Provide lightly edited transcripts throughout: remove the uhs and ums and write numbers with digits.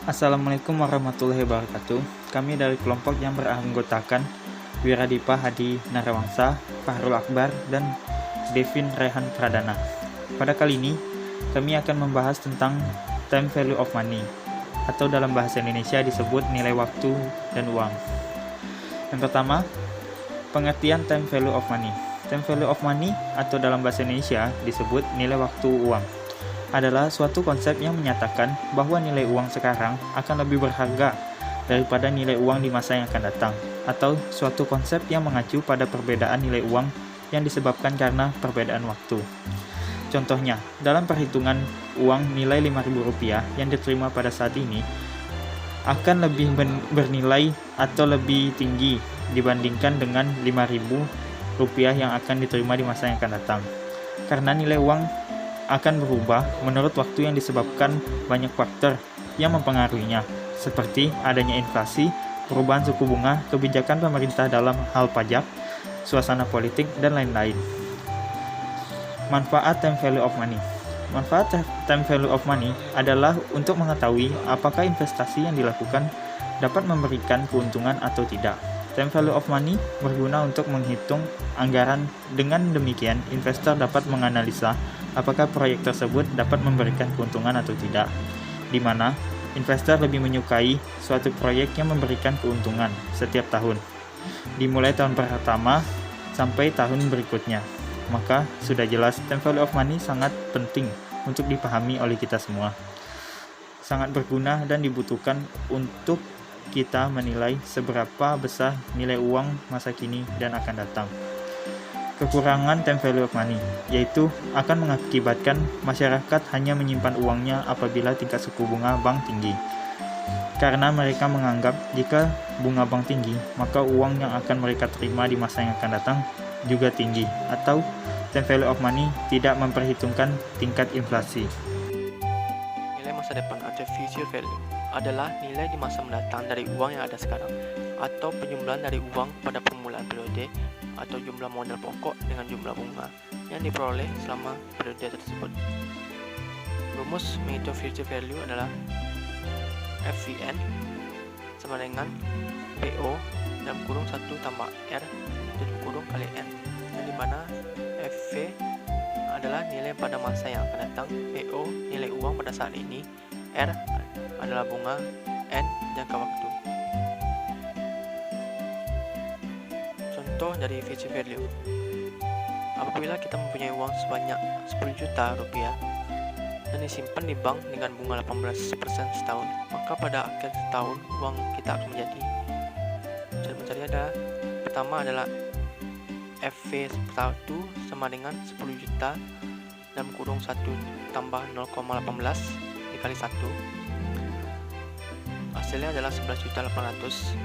Assalamualaikum warahmatullahi wabarakatuh. Kami dari kelompok yang beranggotakan Wiradipa Hadi Narawangsa, Fahrul Akbar, dan Devin Rehan Pradana. Pada kali ini, kami akan membahas tentang time value of money, atau dalam bahasa Indonesia disebut nilai waktu dan uang. Yang pertama, pengertian time value of money. Time value of money, atau dalam bahasa Indonesia disebut nilai waktu uang, adalah suatu konsep yang menyatakan bahwa nilai uang sekarang akan lebih berharga daripada nilai uang di masa yang akan datang, atau suatu konsep yang mengacu pada perbedaan nilai uang yang disebabkan karena perbedaan waktu. Contohnya, dalam perhitungan uang nilai Rp5.000 yang diterima pada saat ini akan lebih bernilai atau lebih tinggi dibandingkan dengan Rp5.000 yang akan diterima di masa yang akan datang. Karena nilai uang akan berubah menurut waktu yang disebabkan banyak faktor yang mempengaruhinya, seperti adanya inflasi, perubahan suku bunga, kebijakan pemerintah dalam hal pajak, suasana politik, dan lain-lain. Manfaat time value of money. Manfaat time value of money adalah untuk mengetahui apakah investasi yang dilakukan dapat memberikan keuntungan atau tidak. Time value of money berguna untuk menghitung anggaran. Dengan demikian, investor dapat menganalisa apakah proyek tersebut dapat memberikan keuntungan atau tidak, di mana investor lebih menyukai suatu proyek yang memberikan keuntungan setiap tahun, dimulai tahun pertama sampai tahun berikutnya. Maka sudah jelas time value of money sangat penting untuk dipahami oleh kita semua. Sangat berguna dan dibutuhkan untuk kita menilai seberapa besar nilai uang masa kini dan akan datang. Kekurangan time value of money, yaitu akan mengakibatkan masyarakat hanya menyimpan uangnya apabila tingkat suku bunga bank tinggi. Karena mereka menganggap jika bunga bank tinggi, maka uang yang akan mereka terima di masa yang akan datang juga tinggi, atau time value of money tidak memperhitungkan tingkat inflasi. Nilai masa depan atau future value adalah nilai di masa mendatang dari uang yang ada sekarang, atau penjumlahan dari uang pada permulaan periode, atau jumlah modal pokok dengan jumlah bunga yang diperoleh selama periode tersebut. Rumus menghitung future value adalah FVN sama dengan PO dalam kurung 1 tambah R tutup kurung kali N, yang dimana FV adalah nilai pada masa yang akan datang, PO nilai uang pada saat ini, R adalah bunga, N jangka waktu. Contoh dari future value. Apabila kita mempunyai uang sebanyak 10 juta rupiah dan disimpan di bank dengan bunga 18% setahun, maka pada akhir tahun uang kita akan menjadi, cara mencari adalah, pertama adalah FV1 sama dengan 10 juta dalam kurung 1 tambah 0,18 dikali 1, hasilnya adalah 11.800.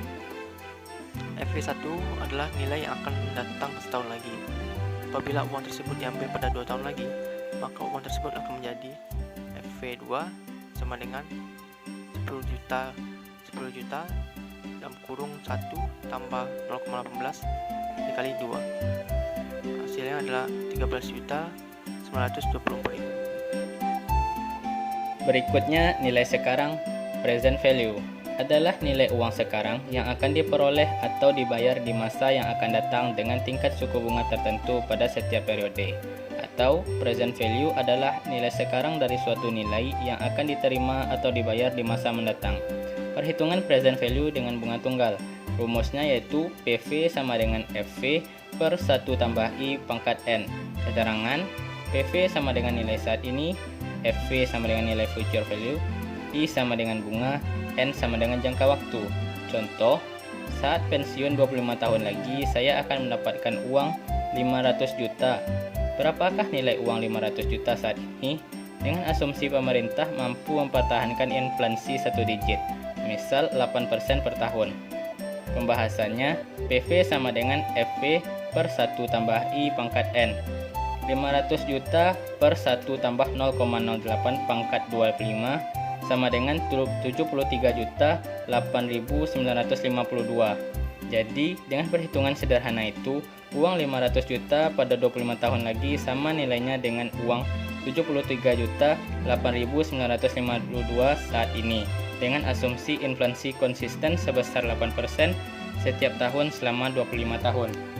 FV1 adalah nilai yang akan datang setahun lagi. Apabila uang tersebut diambil pada 2 tahun lagi, maka uang tersebut akan menjadi FV2 sama dengan 10 juta dalam kurung 1 tambah 0,18 dikali 2, hasilnya adalah 13.924.000. Berikutnya, nilai sekarang present value adalah nilai uang sekarang yang akan diperoleh atau dibayar di masa yang akan datang dengan tingkat suku bunga tertentu pada setiap periode. Atau present value adalah nilai sekarang dari suatu nilai yang akan diterima atau dibayar di masa mendatang. Perhitungan present value dengan bunga tunggal. Rumusnya yaitu PV sama dengan FV per 1 tambah I pangkat N. Keterangan, PV sama dengan nilai saat ini, FV sama dengan nilai future value, I sama dengan bunga, N sama dengan jangka waktu. Contoh, saat pensiun 25 tahun lagi, saya akan mendapatkan uang 500 juta. Berapakah nilai uang 500 juta saat ini? Dengan asumsi pemerintah mampu mempertahankan inflasi 1 digit, misal 8% per tahun. Pembahasannya, PV sama dengan FV per 1 tambah I pangkat N. 500 juta per 1 tambah 0,08 pangkat 25 sama dengan 73.8.952. Jadi, dengan perhitungan sederhana itu, uang 500 juta pada 25 tahun lagi sama nilainya dengan uang 73.8.952 saat ini. dengan asumsi inflasi konsisten sebesar 8% setiap tahun selama 25 tahun.